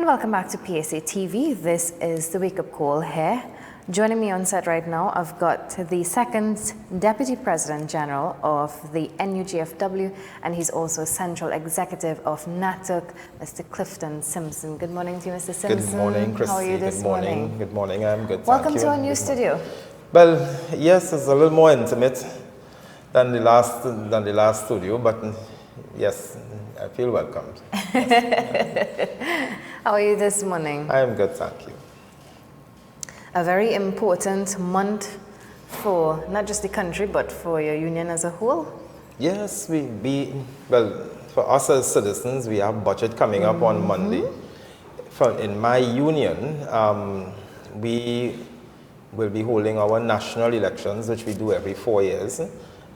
welcome back to PSA TV. This is the Wake Up Call here. Joining me on set right now, I've got the second Deputy President General of the NUGFW, and he's also Central Executive of NATUC, Mr. Clifton Simpson. Good morning to you, Mr. Simpson. Good morning, Christy. How are you this morning? Good morning. I'm good. Welcome to our new studio. Well, yes, it's a little more intimate than the last studio, but yes, I feel welcomed. Yes. How are you this morning? I am good, thank you. A very important month for not just the country, but for your union as a whole. Yes, well, for us as citizens, we have budget coming up on Monday. In my union, we will be holding our national elections, which we do every 4 years.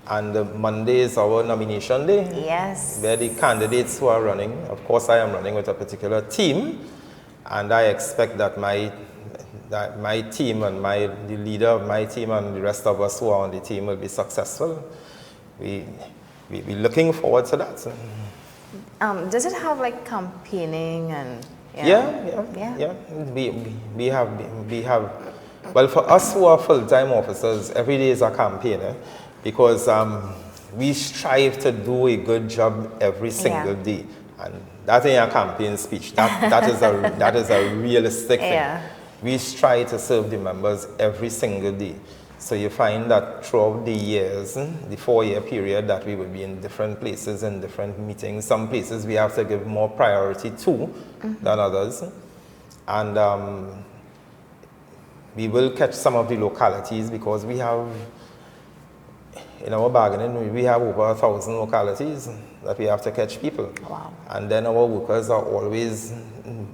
And Monday is our nomination day. Yes. Where the candidates who are running, of course I am running with a particular team, and I expect that my team and the leader of my team and the rest of us who are on the team will be successful. We're looking forward to that. Does it have like campaigning and? Yeah. We have. Well, for us who are full-time officers, every day is a campaign, because we strive to do a good job every single day, and that ain't a campaign speech. That is a realistic thing. We strive to serve the members every single day. So you find that throughout the years, the 4-year period, that we will be in different places, in different meetings. Some places we have to give more priority to than others. And we will catch some of the localities because we have, in our bargaining, we have over 1,000 localities that we have to catch people. Wow. And then our workers are always,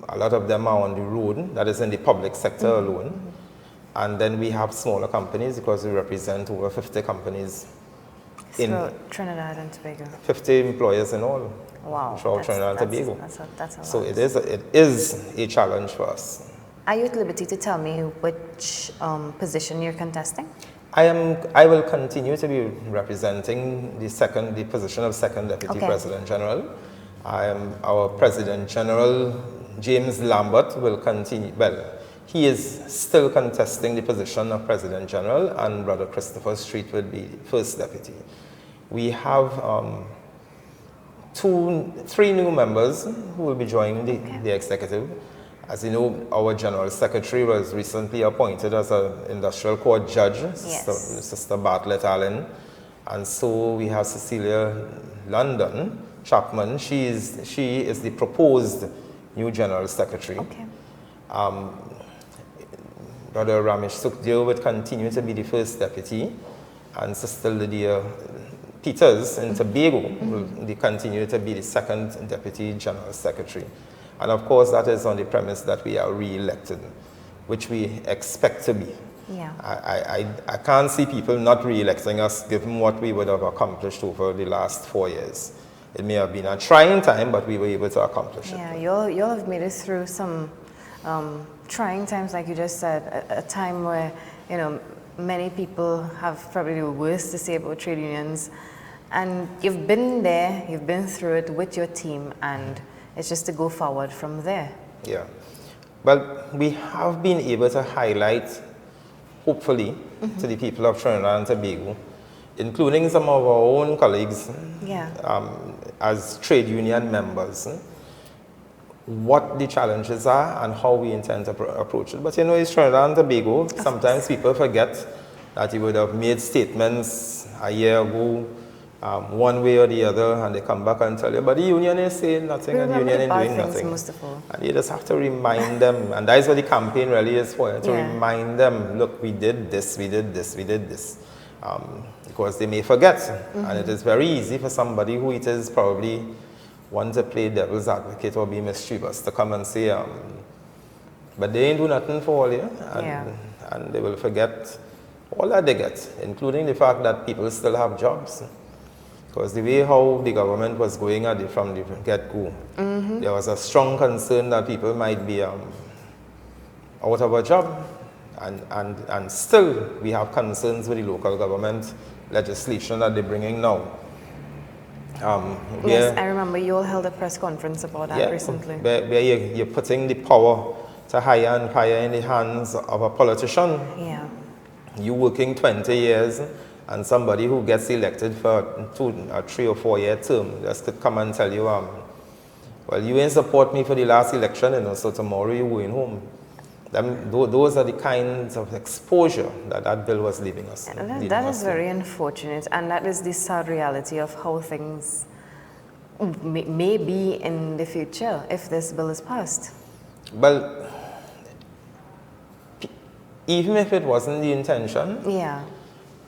a lot of them are on the road, that is in the public sector alone. And then we have smaller companies because we represent over 50 companies in Trinidad and Tobago. 50 employers in all. Wow. Throughout Trinidad and Tobago. That's a lot. So it is a challenge for us. Are you at liberty to tell me which position you're contesting? I will continue to be representing the position of second Deputy President General. Our President General, James Lambert, will continue. Well, he is still contesting the position of President General, and Brother Christopher Street will be First Deputy. We have 3 new members who will be joining the executive. As you know, our General Secretary was recently appointed as an industrial court judge, Sister Bartlett Allen. And so we have Cecilia London Chapman. She is the proposed new General Secretary. Okay. Brother Ramesh Sukhdev would continue to be the First Deputy, and Sister Lydia Peters in Tobago will continue to be the Second Deputy General Secretary. And of course, that is on the premise that we are re-elected, which we expect to be. Yeah. I can't see people not re-electing us given what we would have accomplished over the last 4 years. It may have been a trying time, but we were able to accomplish it. Yeah, you all have made it through some trying times, like you just said, a time where, you know, many people have probably the worst to say about trade unions. And you've been there, you've been through it with your team, and it's just to go forward from there. Yeah. Well, we have been able to highlight, hopefully, to the people of Trinidad and Tobago, including some of our own colleagues as trade union members, what the challenges are and how we intend to approach it. But you know, it's Trinidad and Tobago. Sometimes people forget that you would have made statements a year ago, one way or the other, and they come back and tell you, but the union is saying nothing and the union is doing nothing. Most of all. And you just have to remind them, and that is what the campaign really is for, to remind them, look, we did this, we did this, we did this. Because they may forget. And it is very easy for somebody who it is probably want to play devil's advocate or be mischievous to come and say, but they ain't do nothing for all you, and they will forget all that they get, including the fact that people still have jobs. Because the way how the government was going at it from the get-go, there was a strong concern that people might be out of a job. And still, we have concerns with the local government legislation that they're bringing now. Yes, I remember you all held a press conference about that recently. Where you're putting the power to hire and fire in the hands of a politician. Yeah. You working 20 years and somebody who gets elected for a 3 or 4 year term just could come and tell you, well, you ain't support me for the last election, so tomorrow you're going home. Those are the kinds of exposure that bill was leaving us. That is very unfortunate, and that is the sad reality of how things may be in the future if this bill is passed. Well, even if it wasn't the intention,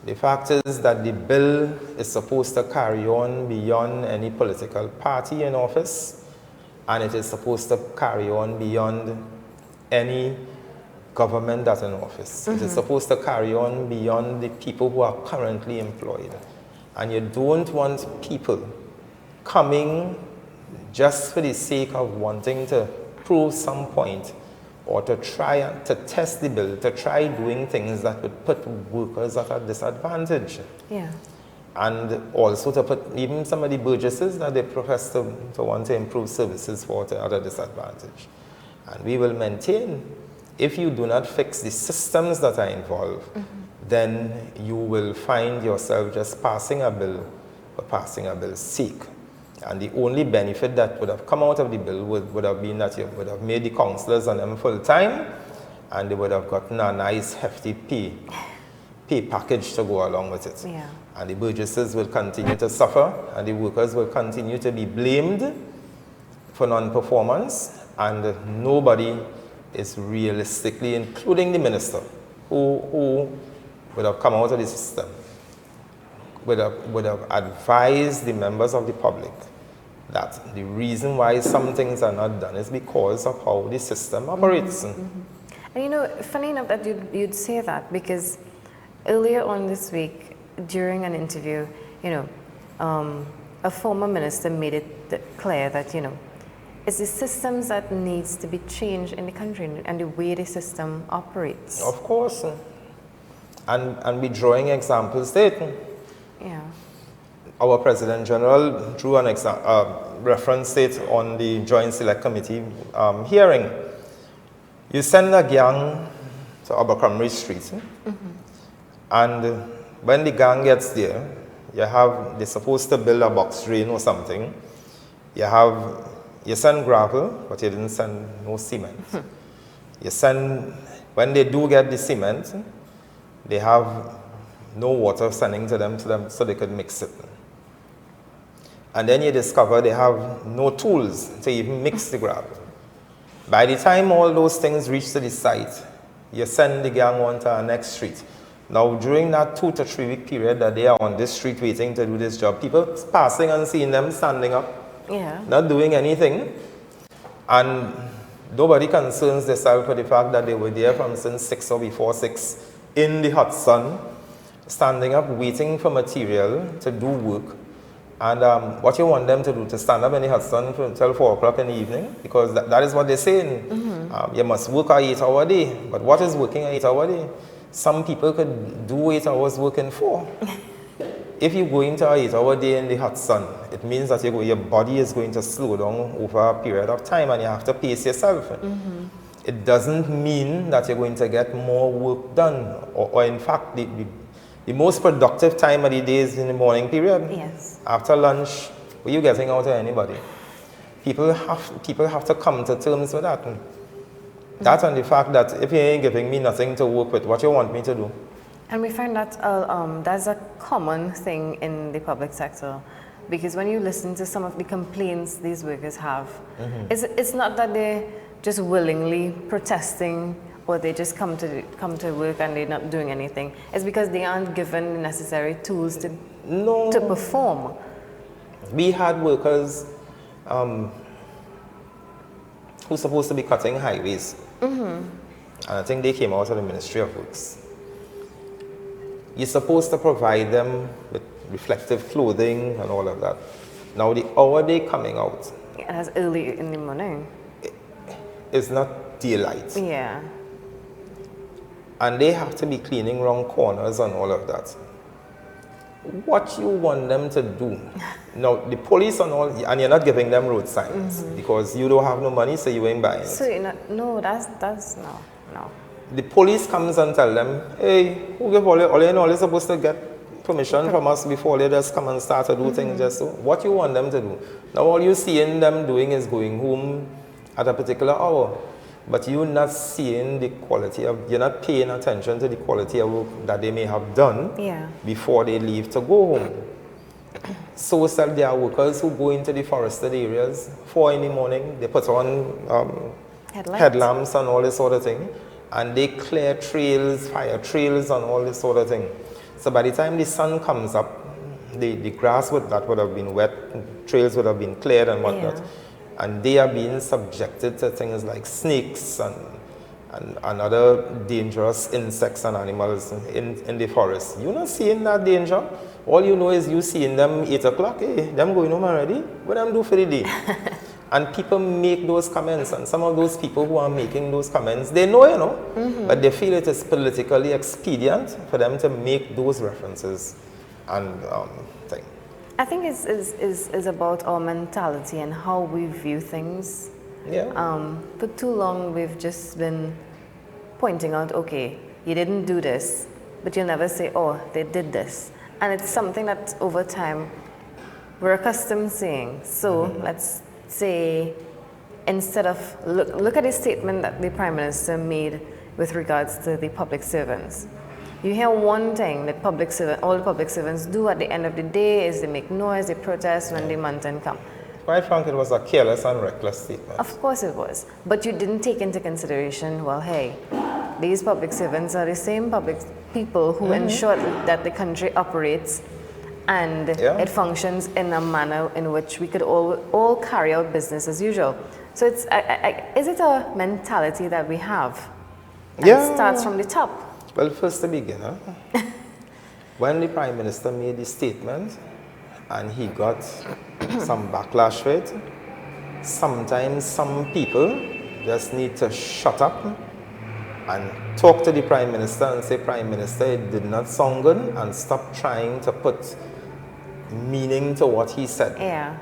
the fact is that the bill is supposed to carry on beyond any political party in office, and it is supposed to carry on beyond any government that's in office. It is supposed to carry on beyond the people who are currently employed. And you don't want people coming just for the sake of wanting to prove some point or to try to test the bill, to try doing things that would put workers at a disadvantage. Yeah. And also to put even some of the burgesses that they profess to want to improve services for at a disadvantage. And we will maintain, if you do not fix the systems that are involved, then you will find yourself just passing a bill for passing a bill's sake. And the only benefit that would have come out of the bill would have been that you would have made the councillors on them full-time, and they would have gotten a nice hefty pay package to go along with it. Yeah. And the burgesses will continue to suffer, and the workers will continue to be blamed for non-performance, and nobody is realistically, including the minister, who would have come out of the system, would have advised the members of the public that the reason why some things are not done is because of how the system operates. And funny enough that you'd say that, because earlier on this week, during an interview, a former minister made it clear that, it's the systems that needs to be changed in the country and the way the system operates. Of course. And we're drawing examples there. Yeah. Our President General drew an reference state on the Joint Select Committee hearing. You send a gang to Abercrombie Street, and when the gang gets there, they're supposed to build a box drain or something. You send gravel, but you didn't send no cement. When they do get the cement, they have no water sending to them so they could mix it. And then you discover they have no tools to even mix the gravel. By the time all those things reach to the site, you send the gang on to our next street. Now, during that 2 to 3 week period that they are on this street waiting to do this job, people passing and seeing them standing up, not doing anything, and nobody concerns themselves with the fact that they were there from since 6 or before 6 in the hot sun, standing up, waiting for material to do work. And what you want them to do, to stand up in the hot sun until 4 o'clock in the evening? Because that is what they're saying. You must work an 8-hour day. But what is working an 8-hour day? Some people could do 8 hours working 4. If you go into an 8-hour day in the hot sun, it means that your body is going to slow down over a period of time, and you have to pace yourself. It doesn't mean that you're going to get more work done, or in fact, the most productive time of the day is in the morning period. Yes. After lunch, what are you getting out of anybody? People have to come to terms with that. That and the fact that if you ain't giving me nothing to work with, what you want me to do? And we find that that's a common thing in the public sector, because when you listen to some of the complaints these workers have, it's not that they're just willingly protesting or they just come to work and they're not doing anything. It's because they aren't given the necessary tools to perform. We had workers who supposed to be cutting highways. And I think they came out of the Ministry of Works. You're supposed to provide them with reflective clothing and all of that. Now the hour they coming out, and that's early in the morning. It's not daylight. Yeah. And they have to be cleaning round corners and all of that. what you want them to do. Now, the police and all, and you're not giving them road signs because you don't have no money, so you ain't buying it. So, no, that's no. The police comes and tell them, hey, who give all you're supposed to get permission from us before they just come and start to do things just so. What you want them to do. Now, all you seeing them doing is going home at a particular hour. But you're not seeing the quality of, you're not paying attention to the quality of work that they may have done before they leave to go home. So there are workers who go into the forested areas 4 in the morning, they put on headlamps and all this sort of thing, and they clear trails, fire trails and all this sort of thing. So by the time the sun comes up, the grass that would have been wet, trails would have been cleared and whatnot. And they are being subjected to things like snakes and other dangerous insects and animals in the forest. You're not seeing that danger. All you know is you seeing them 8 o'clock, hey, them going home already. What them do for the day? And people make those comments, and some of those people who are making those comments, they know, you know, but they feel it is politically expedient for them to make those references and things. I think it's about our mentality and how we view things. Yeah. For too long, we've just been pointing out, okay, you didn't do this, but you'll never say, oh, they did this. And it's something that over time we're accustomed saying. So let's say, instead of, look at the statement that the Prime Minister made with regards to the public servants. You hear one thing that all the public servants do at the end of the day is they make noise, they protest when the mountain come. Quite frankly, it was a careless and reckless statement. Of course it was. But you didn't take into consideration, well, hey, these public servants are the same public people who ensure that the country operates and it functions in a manner in which we could all carry out business as usual. So it's, is it a mentality that we have? And it starts from the top. Well, first to begin, when the Prime Minister made the statement and he got some backlash for it, sometimes some people just need to shut up and talk to the Prime Minister and say, Prime Minister, it did not sound good, and stop trying to put meaning to what he said. Yeah.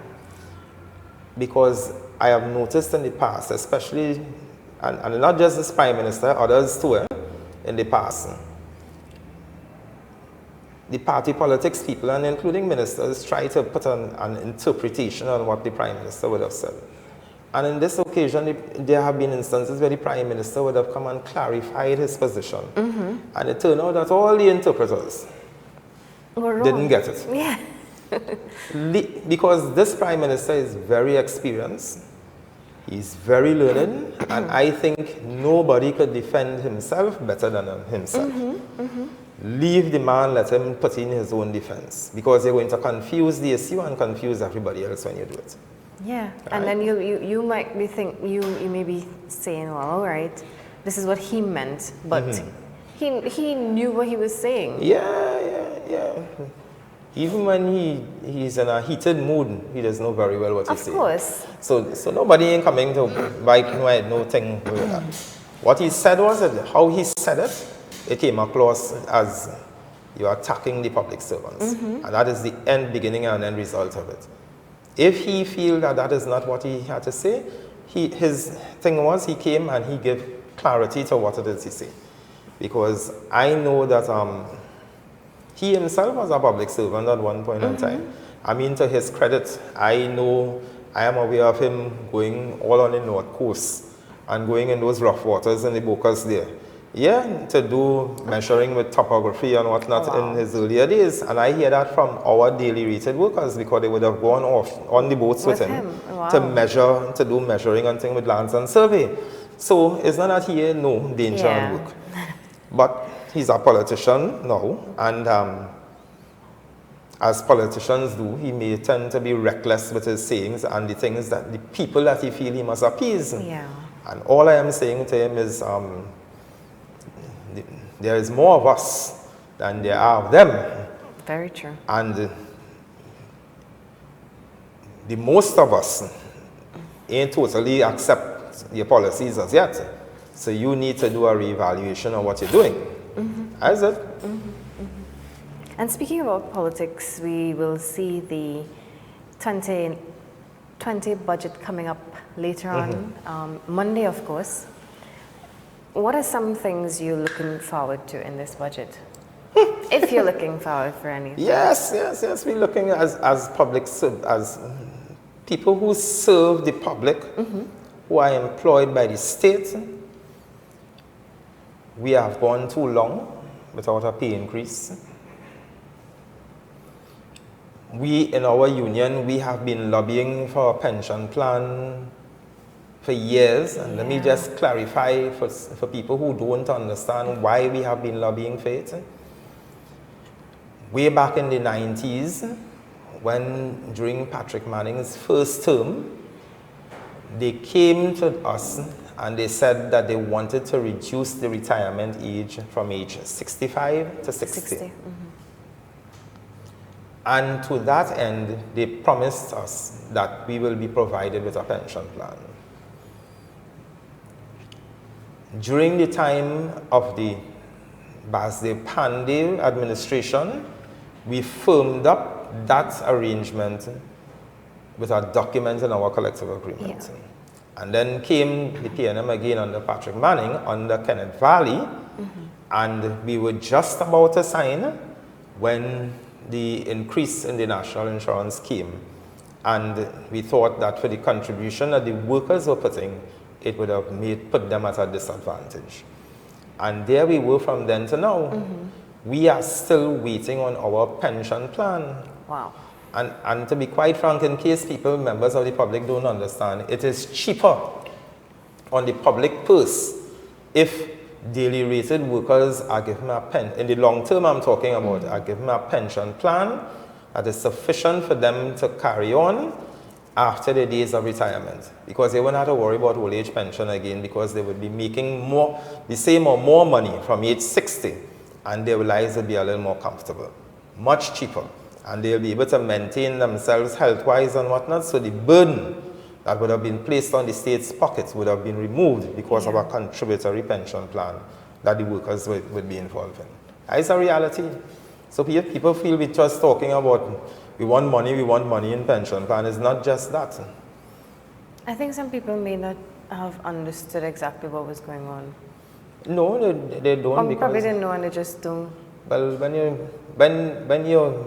Because I have noticed in the past, especially, and not just this Prime Minister, others too, in the past, the party politics people, and including ministers, try to put an interpretation on what the Prime Minister would have said. And in this occasion, there have been instances where the Prime Minister would have come and clarified his position. And it turned out that all the interpreters didn't get it. Yeah. Because this Prime Minister is very experienced, he's very learned, and I think nobody could defend himself better than himself. Leave the man, let him put in his own defense, because you're going to confuse the issue and confuse everybody else when you do it. Yeah, and then you might be you may be saying, well, all right, this is what he meant, but he knew what he was saying. Yeah. Even when he's in a heated mood, he doesn't know very well what he's saying. Of course. So nobody ain't coming to bite no thing with that. What he said was that how he said it, it came across as you're attacking the public servants. And that is the beginning and end result of it. If he feels that that is not what he had to say, his thing was he came and he gave clarity to what it is he said. Because I know that he himself was a public servant at one point in time. I mean, to his credit, I am aware of him going all on the North Coast and going in those rough waters in the Bocas there. Yeah, to do measuring with topography and whatnot in his earlier days. And I hear that from our daily rated workers, because they would have gone off on the boats with him. To measure, to do measuring and things with lands and survey. So it's not that he had no danger and work. But he's a politician now, and as politicians do, he may tend to be reckless with his sayings and the things that the people that he feel he must appease. Yeah. And all I am saying to him is, there is more of us than there are of them. Very true. And the most of us ain't totally accept your policies as yet. So you need to do a reevaluation of what you're doing. Is it? And speaking about politics, we will see the 2020 budget coming up later on, Monday, of course. What are some things you're looking forward to in this budget? If you're looking forward for anything. Yes. We're looking as public, as people who serve the public, who are employed by the state. We have gone too long without a pay increase. We, in our union, we have been lobbying for a pension plan for years. And let me just clarify for people who don't understand why we have been lobbying for it. Way back in the 90s, when during Patrick Manning's first term, they came to us and they said that they wanted to reduce the retirement age from age 65 to 60. And to that end, they promised us that we will be provided with a pension plan. During the time of the Basde Pandey administration, we firmed up that arrangement with a document in our collective agreement. And then came the PNM again under Patrick Manning, under Kenneth Valley, and we were just about to sign when the increase in the national insurance came. And we thought that for the contribution that the workers were putting, it would have put them at a disadvantage. And there we were from then to now. We are still waiting on our pension plan. Wow. And to be quite frank, in case people, members of the public, don't understand, it is cheaper on the public purse if daily rated workers are given a pension. In the long term I'm talking about, are given a pension plan that is sufficient for them to carry on after the days of retirement. Because they won't have to worry about old age pension again, because they would be making more, the same or more money from age 60, and their lives would be a little more comfortable, much cheaper. And they'll be able to maintain themselves health-wise and whatnot, so the burden that would have been placed on the state's pockets would have been removed because of a contributory pension plan that the workers would be involved in. It's a reality. So people feel we're just talking about we want money in pension plan. It's not just that. I think some people may not have understood exactly what was going on. No, they don't. Or probably didn't know and they just don't. Well, when your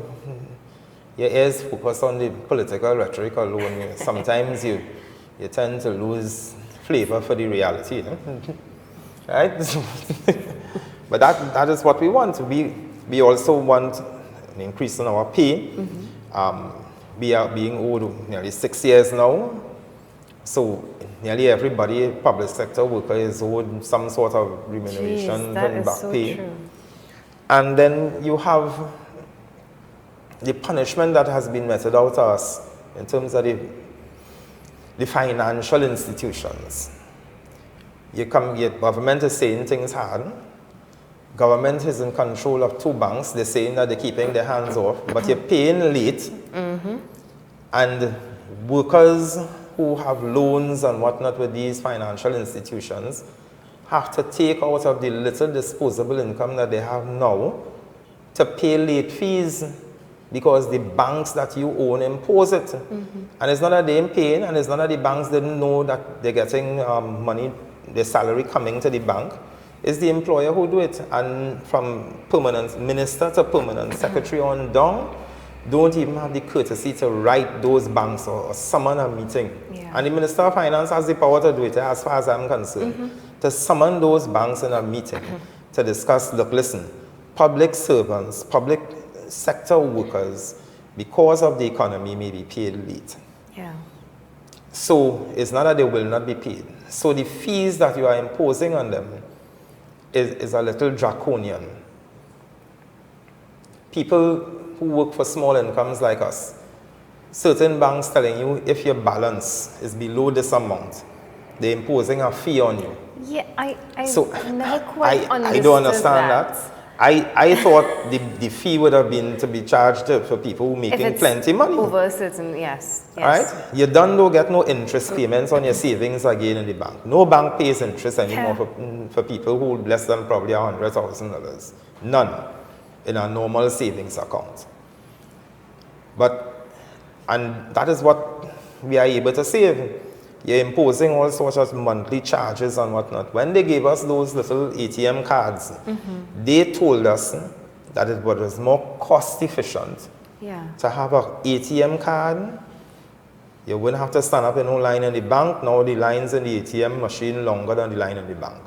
ears focus on the political rhetoric alone, sometimes you tend to lose flavor for the reality, you know? Right? But that is what we want. We also want an increase in our pay. We are being owed nearly 6 years now. So nearly everybody, public sector worker, is owed some sort of remuneration and back pay. True. And then you have the punishment that has been meted out to us in terms of the financial institutions. Your government is saying things hard. Government is in control of 2 banks. They're saying that they're keeping their hands off, but you're paying late. And workers who have loans and whatnot with these financial institutions have to take out of the little disposable income that they have now to pay late fees, because the banks that you own impose it. And it's not that they're paying, and it's not that the banks didn't know that they're getting money, their salary coming to the bank. It's the employer who do it. And from permanent minister to permanent secretary on down, don't even have the courtesy to write those banks or summon a meeting. And the Minister of Finance has the power to do it, as far as I'm concerned, to summon those banks in a meeting to discuss, look, listen, public servants, public sector workers, because of the economy, may be paid late. So it's not that they will not be paid. So the fees that you are imposing on them is a little draconian. People who work for small incomes like us, certain banks telling you if your balance is below this amount, they're imposing a fee on you. I never quite understood I don't understand that. I thought the fee would have been to be charged for people who making plenty money. Over a certain, yes. Right? You don't get no interest payments on your savings again in the bank. No bank pays interest anymore for people who less than probably $100,000. None. in a normal savings account. And that is what we are able to save. You're imposing all sorts of monthly charges and whatnot. When they gave us those little ATM cards, they told us that it was more cost efficient to have an ATM card. You wouldn't have to stand up in no line in the bank. Now the lines in the ATM machine longer than the line in the bank.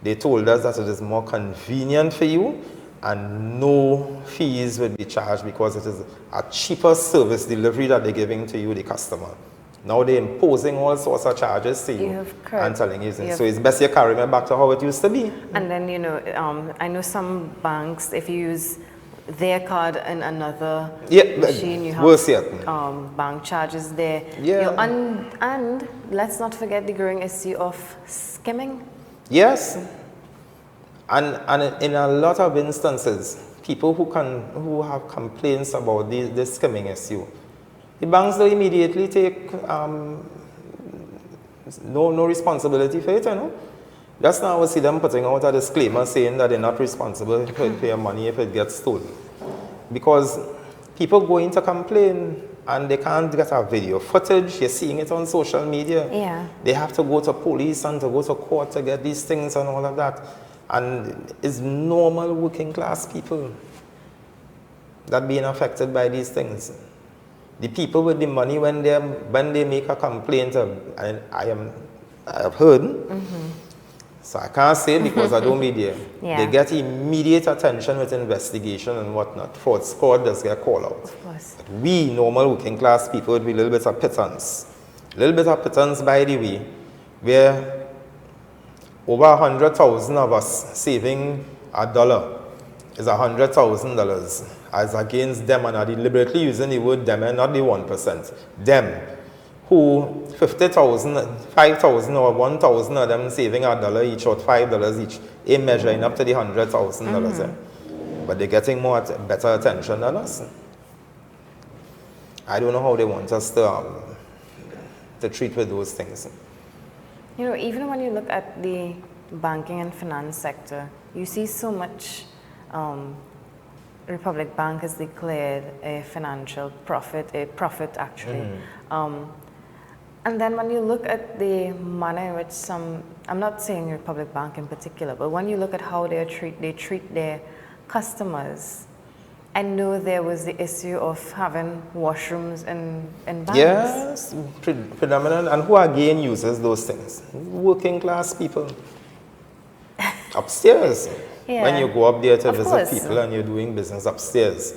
They told us that it is more convenient for you and no fees will be charged because it is a cheaper service delivery that they're giving to you, the customer. Now they're imposing all sorts of charges to you and telling you. So it's best you carry me back to how it used to be. And then, you know, I know some banks, if you use their card in another machine, you have bank charges there. And let's not forget the growing issue of skimming. Yes. And in a lot of instances, people who have complaints about the skimming issue, the banks don't immediately take no responsibility for it, you know. Just now I see them putting out a disclaimer saying that they're not responsible for your money if it gets stolen. Because people go in to complain and they can't get a video footage, you're seeing it on social media. They have to go to police and to go to court to get these things and all of that. And it's normal working class people that being affected by these things. The people with the money, when they make a complaint, I have heard, so I can't say because I don't media. They get immediate attention with investigation and whatnot. Fraud squad does get called out. Of course. But we, normal working class people, would be a little bit of pittance. A little bit of pittance, by the way, where over 100,000 of us saving $1 is $100,000 as against them, and are deliberately using the word them and not the 1%. Them, who 50,000, 5,000 or 1,000 of them saving $1 each or $5 each, a measuring up to the $100,000. But they're getting better attention than us. I don't know how they want us to treat with those things. You know, even when you look at the banking and finance sector, you see so much. Republic Bank has declared a financial profit, actually. And then when you look at the manner in which I'm not saying Republic Bank in particular, but when you look at how they treat their customers, I know there was the issue of having washrooms in banks. Yes, predominant, and who again uses those things? Working class people. Upstairs. When you go up there to visit people and you're doing business upstairs,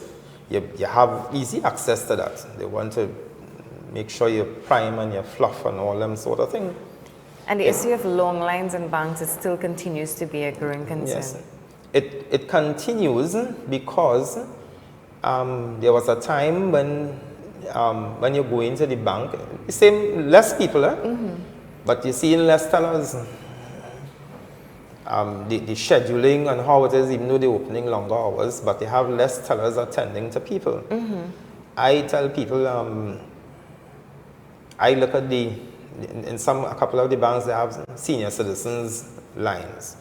you have easy access to that. They want to make sure you're prime and you're fluff and all them sort of thing. And the issue of long lines in banks, it still continues to be a growing concern. Yes, it continues because there was a time when you go into the bank, the same less people, but you're seeing less tellers. The scheduling and how it is, even though they're opening longer hours, but they have less tellers attending to people. I tell people, I look at a couple of the banks, they have senior citizens lines.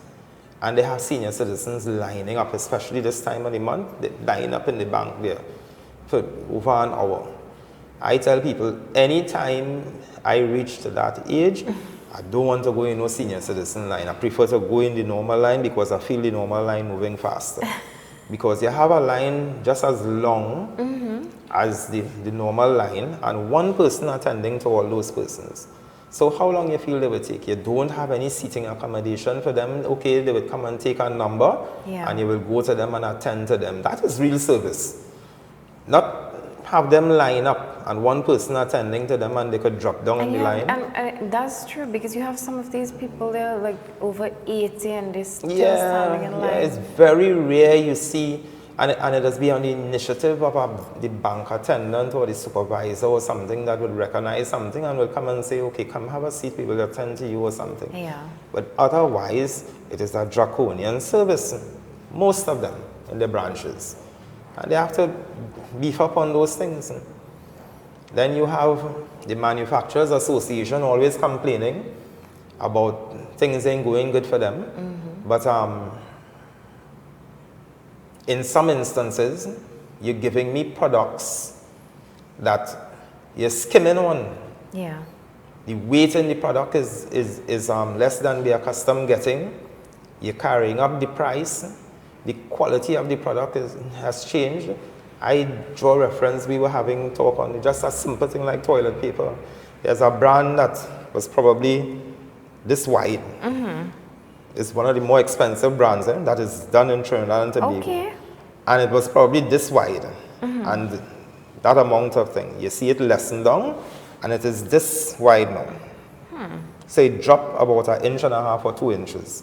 And they have senior citizens lining up, especially this time of the month, they line up in the bank there for over an hour. I tell people, anytime I reach to that age, I don't want to go in no senior citizen line. I prefer to go in the normal line because I feel the normal line moving faster. Because you have a line just as long as the normal line and one person attending to all those persons. So how long you feel they will take? You don't have any seating accommodation for them. Okay, they will come and take a number and you will go to them and attend to them. That is real service. Not have them line up and one person attending to them and they could drop down in the line. And that's true because you have some of these people, they're like over 80 and they're still standing in line. Yeah, it's very rare you see, and it has been on the initiative of the bank attendant or the supervisor or something that would recognize something and will come and say, okay, come have a seat, we will attend to you or something. But otherwise, it is a draconian service, most of them in the branches. And they have to beef up on those things. Then you have the Manufacturers Association always complaining about things ain't going good for them. But in some instances, you're giving me products that you're skimming on. Yeah. The weight in the product is less than we are accustomed getting. You're carrying up the price. The quality of the product has changed. I draw reference, we were having talk on just a simple thing like toilet paper. There's a brand that was probably this wide. It's one of the more expensive brands that is done in Trinidad and Tobago. Okay. And it was probably this wide. And that amount of thing. You see it lessened down, and it is this wide now. So it dropped about 1.5 inches or 2 inches.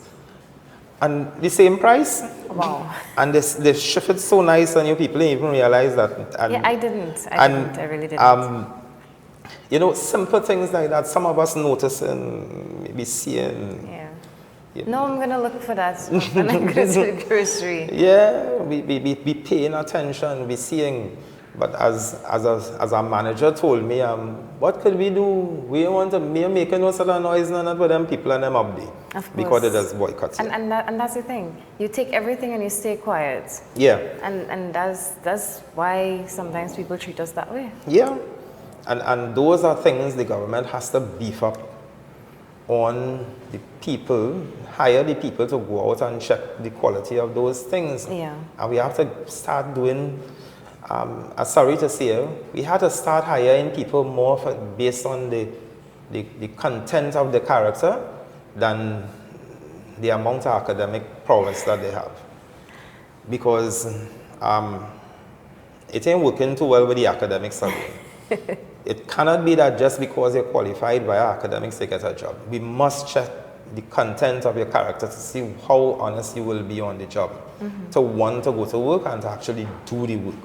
And the same price. Wow. And they shifted so nice on you, people didn't even realize that. And, Yeah, I didn't. I really didn't. You know, simple things like that, some of us noticing, maybe seeing. Yeah. No, I'm going to look for that when I go to the grocery. Yeah, we paying attention, we seeing. But as a manager told me, what could we do? We don't want to make no sort of noise and for them people and them up there. Of course. Because it does boycott. And that's the thing. You take everything and you stay quiet. Yeah. And that's why sometimes people treat us that way. Yeah. And those are things the government has to beef up on the people, hire the people to go out and check the quality of those things. Yeah. And we have to start doing, sorry to say, we had to start hiring people more based on the content of the character than the amount of academic prowess that they have. Because it ain't working too well with the academics alone. It cannot be that just because you're qualified by academics to get a job. We must check the content of your character to see how honest you will be on the job, to want to go to work and to actually do the work.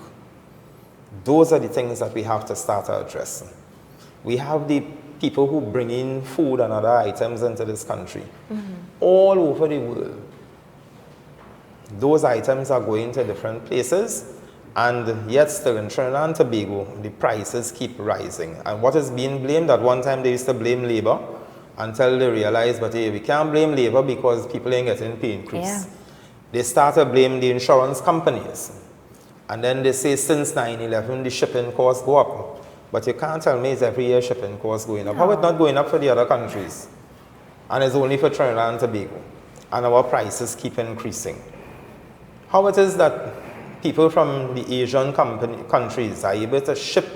Those are the things that we have to start addressing. We have the people who bring in food and other items into this country, all over the world. Those items are going to different places, and yet still in Trinidad and Tobago, the prices keep rising. And what is being blamed? At one time they used to blame labor until they realized, but hey, we can't blame labor because people ain't getting pay increase. Yeah. They started blaming the insurance companies. And then they say since 9/11, the shipping costs go up. But you can't tell me it's every year shipping costs going up. No. How it's not going up for the other countries? And it's only for Trinidad and Tobago. And our prices keep increasing. How it is that people from the Asian countries are able to ship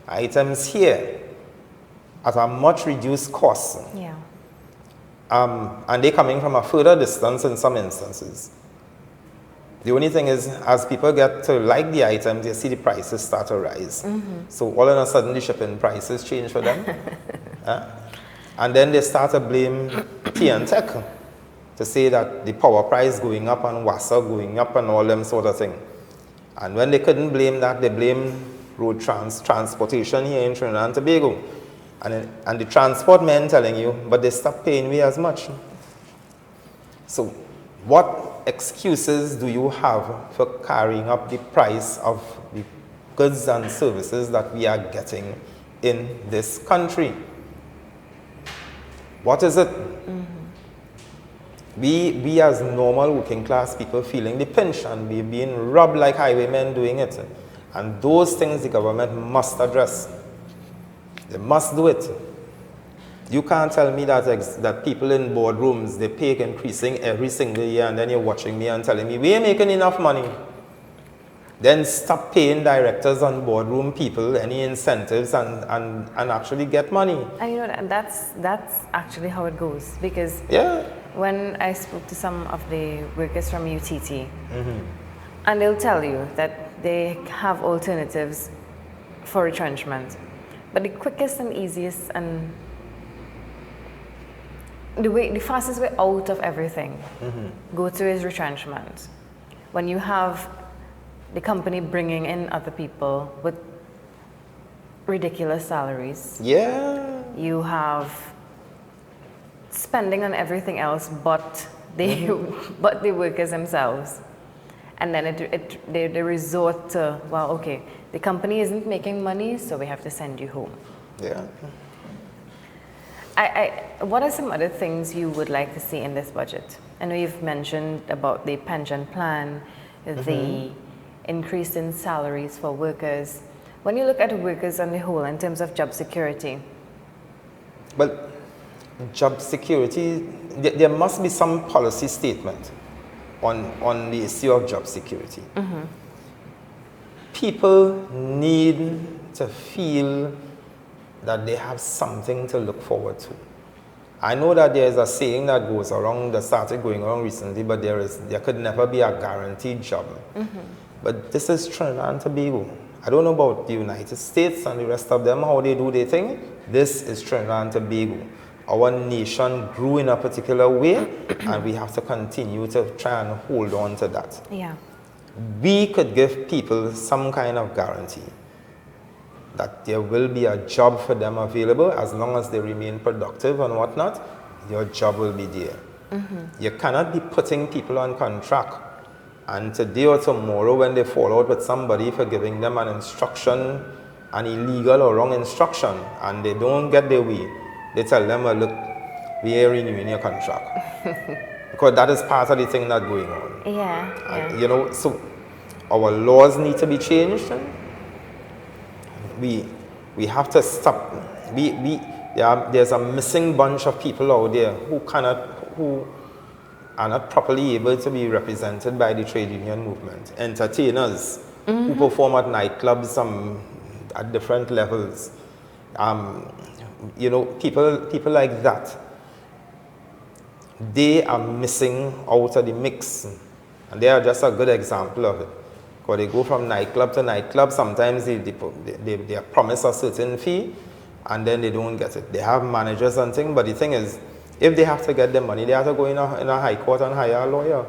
items here at a much reduced cost. Yeah. And they're coming from a further distance in some instances. The only thing is, as people get to like the items, you see the prices start to rise. So all of a sudden, the shipping prices change for them. And then they start to blame T&Tech to say that the power price going up and WASA going up and all them sort of thing. And when they couldn't blame that, they blamed road transportation here in Trinidad and Tobago. And the transport men telling you, but they stopped paying me as much. So what excuses do you have for carrying up the price of the goods and services that we are getting in this country? What is it? We as normal working class people feeling the pinch and we being robbed like highwaymen doing it. And those things the government must address. They must do it. You can't tell me that people in boardrooms, they pay increasing every single year, and then you're watching me and telling me, we ain't making enough money. Then stop paying directors and boardroom people any incentives and actually get money. And you know, that's actually how it goes. Because when I spoke to some of the workers from UTT, and they'll tell you that they have alternatives for retrenchment. But the quickest and easiest and the fastest way out of everything go to is retrenchment. When you have the company bringing in other people with ridiculous salaries. Yeah. You have spending on everything else but the workers themselves. And then they resort to, well, okay, the company isn't making money, so we have to send you home. Yeah. What are some other things you would like to see in this budget? I know you've mentioned about the pension plan, the increase in salaries for workers. When you look at workers on the whole in terms of job security? Well, job security, there must be some policy statement on the issue of job security. People need to feel that they have something to look forward to. I know that there is a saying that goes around, that started going around recently, but there could never be a guaranteed job. But this is Trinidad and Tobago. I don't know about the United States and the rest of them, how they do their thing. This is Trinidad and Tobago. Our nation grew in a particular way, and we have to continue to try and hold on to that. Yeah. We could give people some kind of guarantee that there will be a job for them available as long as they remain productive and whatnot. Your job will be there. You cannot be putting people on contract, and today or tomorrow when they fall out with somebody for giving them an instruction, an illegal or wrong instruction, and they don't get their way, they tell them, well, look, we are renewing your contract. Because that is part of the thing that's going on. Yeah. You know, so our laws need to be changed. We have to stop. There's a missing bunch of people out there who are not properly able to be represented by the trade union movement. Entertainers who perform at nightclubs at different levels. You know, people like that. They are missing out of the mix, and they are just a good example of it. Because they go from nightclub to nightclub, sometimes they are promised a certain fee, and then they don't get it. They have managers and things, but the thing is, if they have to get the money, they have to go in a high court and hire a lawyer,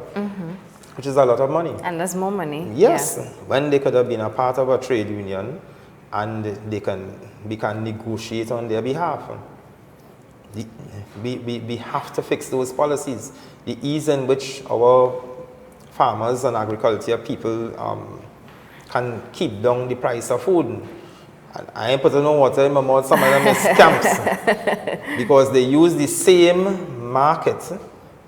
which is a lot of money. And there's more money. Yes, Yeah. when they could have been a part of a trade union, and we can negotiate on their behalf. We have to fix those policies. The ease in which our farmers and agriculture people can keep down the price of food. And I ain't putting no water in my mouth, some of them is scams. Because they use the same market,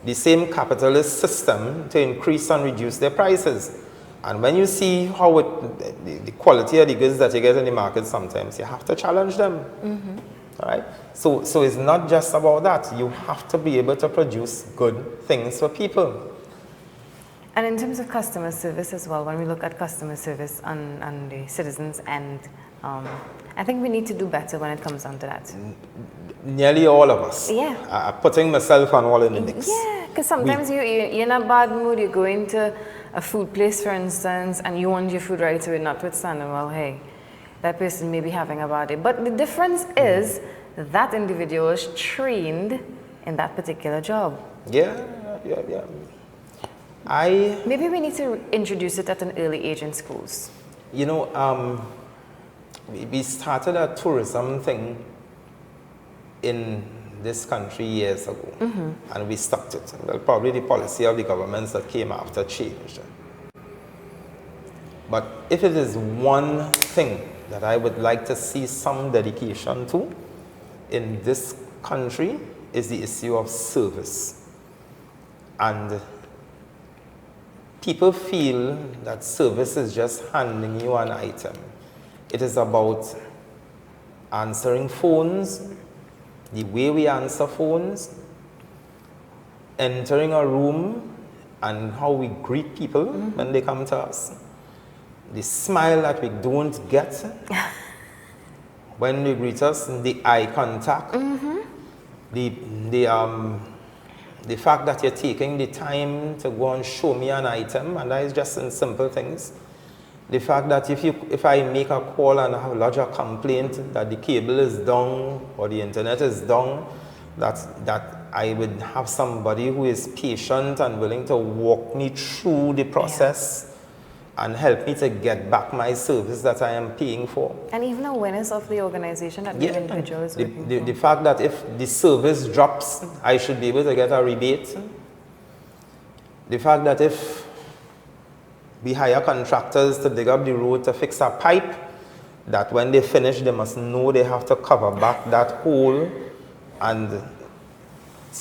the same capitalist system to increase and reduce their prices. And when you see how the quality of the goods that you get in the market, sometimes you have to challenge them. All right? So it's not just about that. You have to be able to produce good things for people. And in terms of customer service as well, when we look at customer service on the citizens end, I think we need to do better when it comes down to that. Nearly all of us. Yeah. Putting myself and all in the mix. Yeah, because sometimes you're in a bad mood, you go into a food place, for instance, and you want your food right away, notwithstanding, well, hey, that person may be having a bad day. But the difference is that individual is trained in that particular job. Yeah. Maybe we need to introduce it at an early age in schools. You know, we started a tourism thing in this country years ago, and we stopped it. Well, probably the policy of the governments that came after changed. But if it is one thing that I would like to see some dedication to in this country, is the issue of service. And people feel that service is just handing you an item. It is about answering phones, the way we answer phones, entering a room and how we greet people when they come to us. The smile that we don't get when they greet us, the eye contact, the fact that you're taking the time to go and show me an item, and that is just in simple things. The fact that if I make a call and I have lodged a complaint that the cable is down or the internet is down, that I would have somebody who is patient and willing to walk me through the process and help me to get back my service that I am paying for. And even awareness of the organization that the individual is working for. The fact that if the service drops, I should be able to get a rebate. The fact that if we hire contractors to dig up the road to fix a pipe, that when they finish, they must know they have to cover back that hole and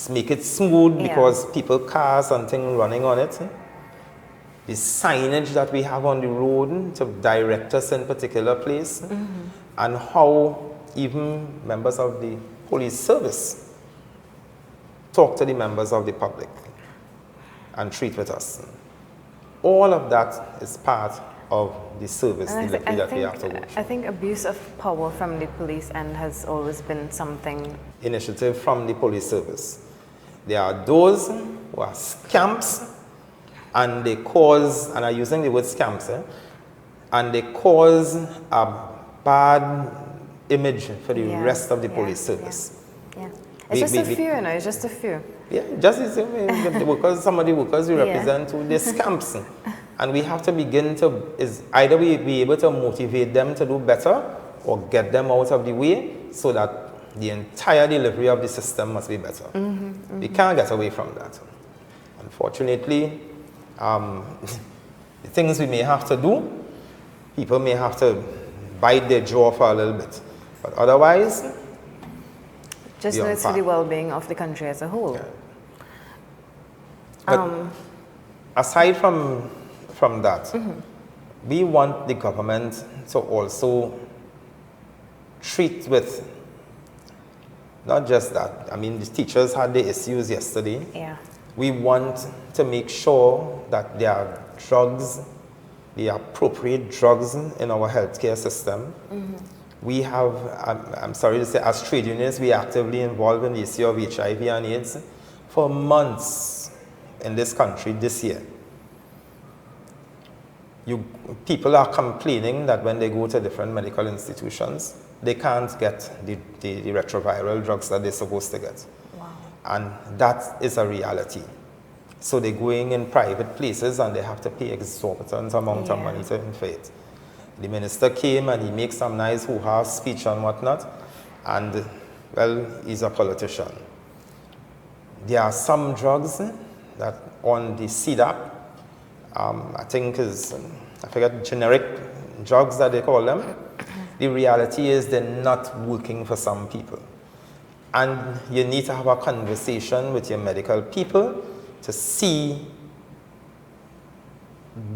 make it smooth because people, cars and things running on it. the signage that we have on the road to direct us in particular place, and how even members of the police service talk to the members of the public and treat with us. All of that is part of the service delivery that we have to work. I think abuse of power from the police end has always been something. Initiative from the police service. There are those who are scamps, and they cause, and I'm using the word scamps, and they cause a bad image for the rest of the police service. Yeah. It's just a few, it's just a few. Yeah, just the same way, the workers, some of the workers we represent, they're scamps. And we have to begin to, either we be able to motivate them to do better, or get them out of the way, so that the entire delivery of the system must be better. We can't get away from that. Unfortunately, the things we may have to do, people may have to bite their jaw for a little bit. But otherwise, just know it's for the well-being of the country as a whole. Yeah. But aside from that, we want the government to also treat with, not just that, I mean, the teachers had the issues yesterday. Yeah. We want to make sure that there are drugs, the appropriate drugs in our healthcare system. We have, I'm sorry to say, as trade unions, we are actively involved in the issue of HIV and AIDS for months in this country this year. People are complaining that when they go to different medical institutions, they can't get the retroviral drugs that they're supposed to get. Wow. And that is a reality. So they're going in private places and they have to pay exorbitant amount of money to infect. The minister came and he makes some nice hoo-ha speech and whatnot, and well, he's a politician. There are some drugs that on the CDAP, I think is, I forget, generic drugs that they call them. The reality is they're not working for some people. And you need to have a conversation with your medical people to see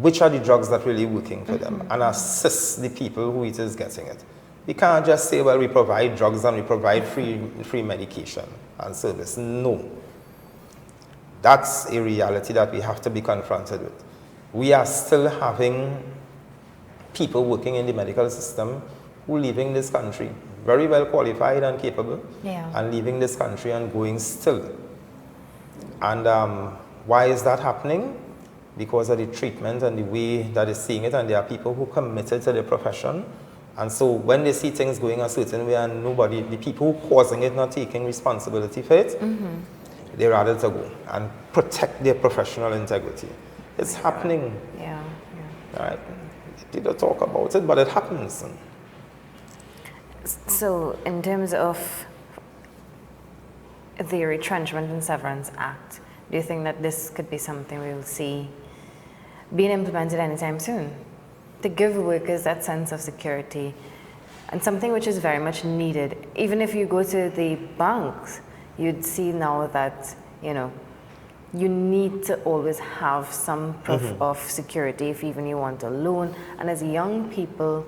which are the drugs that really working for them, and assist the people who it is getting it. We can't just say, well, we provide drugs and we provide free medication and service. No. That's a reality that we have to be confronted with. We are still having people working in the medical system who are leaving this country, very well qualified and capable, and leaving this country and going still. And why is that happening? Because of the treatment and the way that they're seeing it, and there are people who committed to their profession. And so when they see things going a certain way and nobody, the people who are causing it, not taking responsibility for it, they rather to go and protect their professional integrity. It's happening. Right? They don't talk about it, but it happens. So in terms of the Retrenchment and Severance Act, do you think that this could be something we will see being implemented anytime soon, to give workers that sense of security, and something which is very much needed? Even if you go to the banks, you'd see now that, you know, you need to always have some proof of security if even you want a loan. And as young people,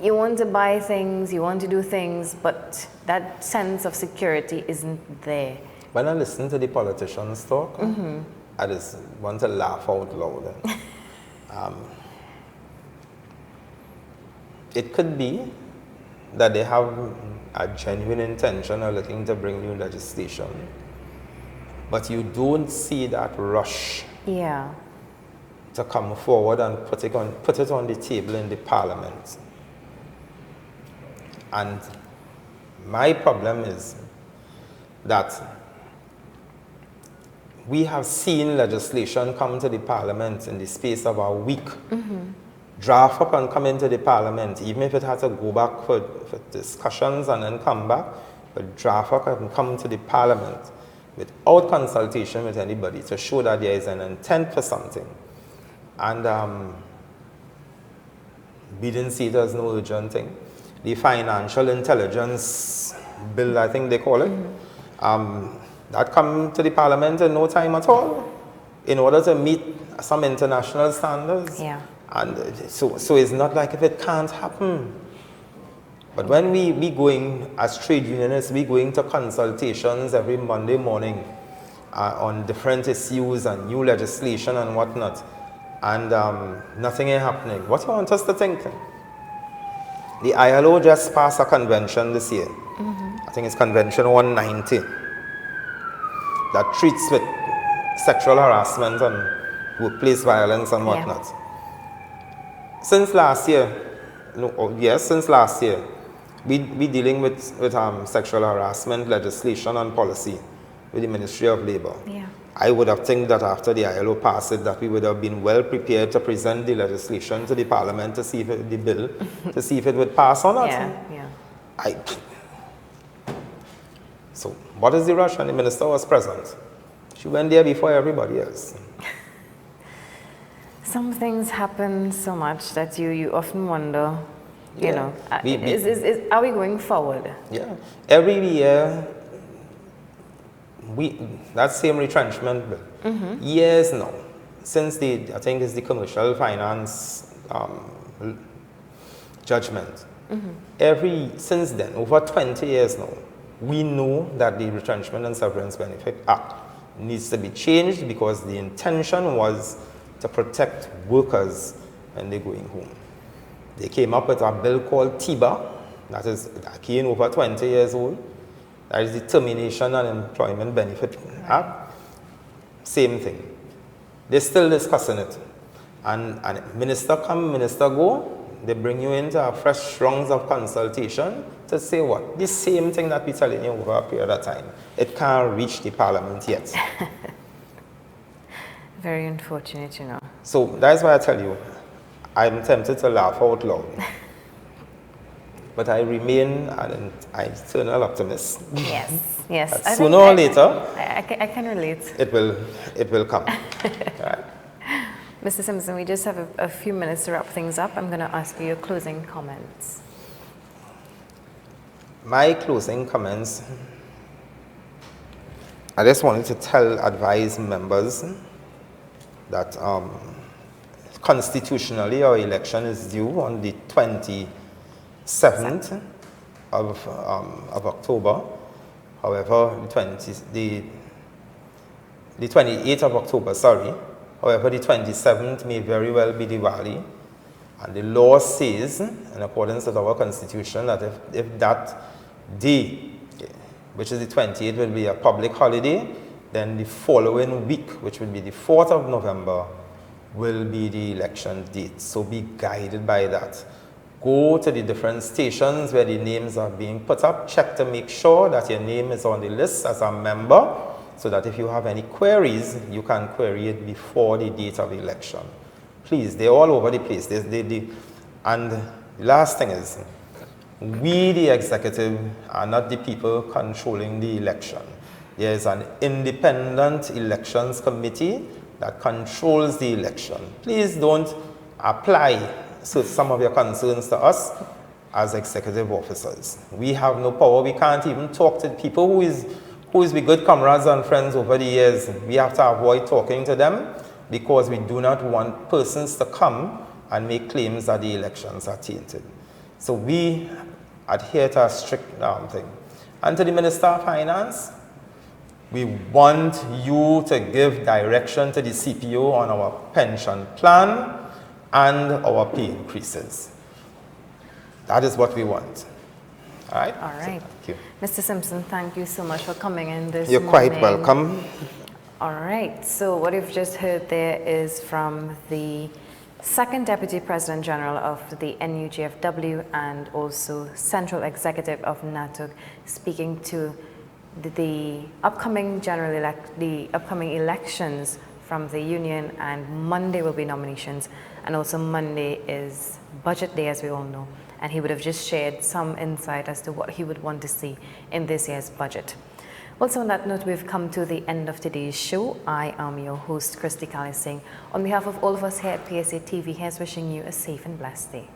you want to buy things, you want to do things, but that sense of security isn't there. When I listen to the politicians talk, I just want to laugh out loud. It could be that they have a genuine intention of looking to bring new legislation, but you don't see that rush to come forward and put it on the table in the parliament. And my problem is that we have seen legislation come to the parliament in the space of a week, draft up and come into the parliament, even if it had to go back for discussions and then come back, but draft up and come to the parliament without consultation with anybody to show that there is an intent for something. And we didn't see it as no urgent thing. The financial intelligence bill, I think they call it, that come to the parliament in no time at all. in order to meet some international standards. Yeah. And so it's not like if it can't happen. But when we going, as trade unionists, we going to consultations every Monday morning on different issues and new legislation and whatnot, and nothing is happening. What do you want us to think? The ILO just passed a convention this year. I think it's Convention 190, that treats with sexual harassment and workplace violence and whatnot. Since last year, since last year, we dealing with sexual harassment legislation and policy with the Ministry of Labor. Yeah. I would have think that after the ILO passed it, that we would have been well prepared to present the legislation to the Parliament to see if the bill, to see if it would pass or not. So what is the rush? And the minister was present. She went there before everybody else. Some things happen so much that you often wonder, you know, are we going forward? Yeah. Every year, that same retrenchment bill, years now, since I think it's the commercial finance judgment, since then, over 20 years now, we know that the Retrenchment and Severance Benefit Act needs to be changed because the intention was to protect workers when they're going home. They came up with a bill called TIBA, that came over 20 years old. That is the Termination and Employment Benefit Act. Same thing. They're still discussing it. And minister come, minister go, they bring you into a fresh rounds of consultation to say what? The same thing that we're telling you over a period of time. It can't reach the Parliament yet. Very unfortunate, you know. So that's why I tell you, I'm tempted to laugh out loud. But I remain an eternal optimist. Yes. Sooner or later, I can relate. It will come. Right. Mr. Simpson, we just have a few minutes to wrap things up. I'm going to ask you your closing comments. My closing comments, I just wanted to advise members that constitutionally our election is due on the 27th of October. However, the 28th of October, sorry. However, the 27th may very well be Diwali. And the law says, in accordance with our constitution, that if that day, which is the 28th, will be a public holiday, then the following week, which will be the 4th of November, will be the election date. So be guided by that. Go to the different stations where the names are being put up. Check to make sure that your name is on the list as a member, so that if you have any queries, you can query it before the date of the election. Please, they're all over the place. And the last thing is, we, the executive, are not the people controlling the election. There is an independent elections committee that controls the election. Please don't apply some of your concerns to us as executive officers. We have no power. We can't even talk to people who is with good comrades and friends over the years. We have to avoid talking to them because we do not want persons to come and make claims that the elections are tainted. So we adhere to a strict thing. And to the Minister of Finance, we want you to give direction to the CPO on our pension plan and our pay increases. That is what we want. All right? All right. So, thank you. Mr. Simpson, thank you so much for coming in this You're morning. quite welcome. All right. So what you've just heard there is from the Second Deputy President General of the NUGFW and also Central Executive of NATUC, speaking to the upcoming elections from the union, and Monday will be nominations, and also Monday is budget day, as we all know, and he would have just shared some insight as to what he would want to see in this year's budget. Also on that note, we've come to the end of today's show. I am your host, Christy Callis, saying on behalf of all of us here at PSA TV, here's wishing you a safe and blessed day.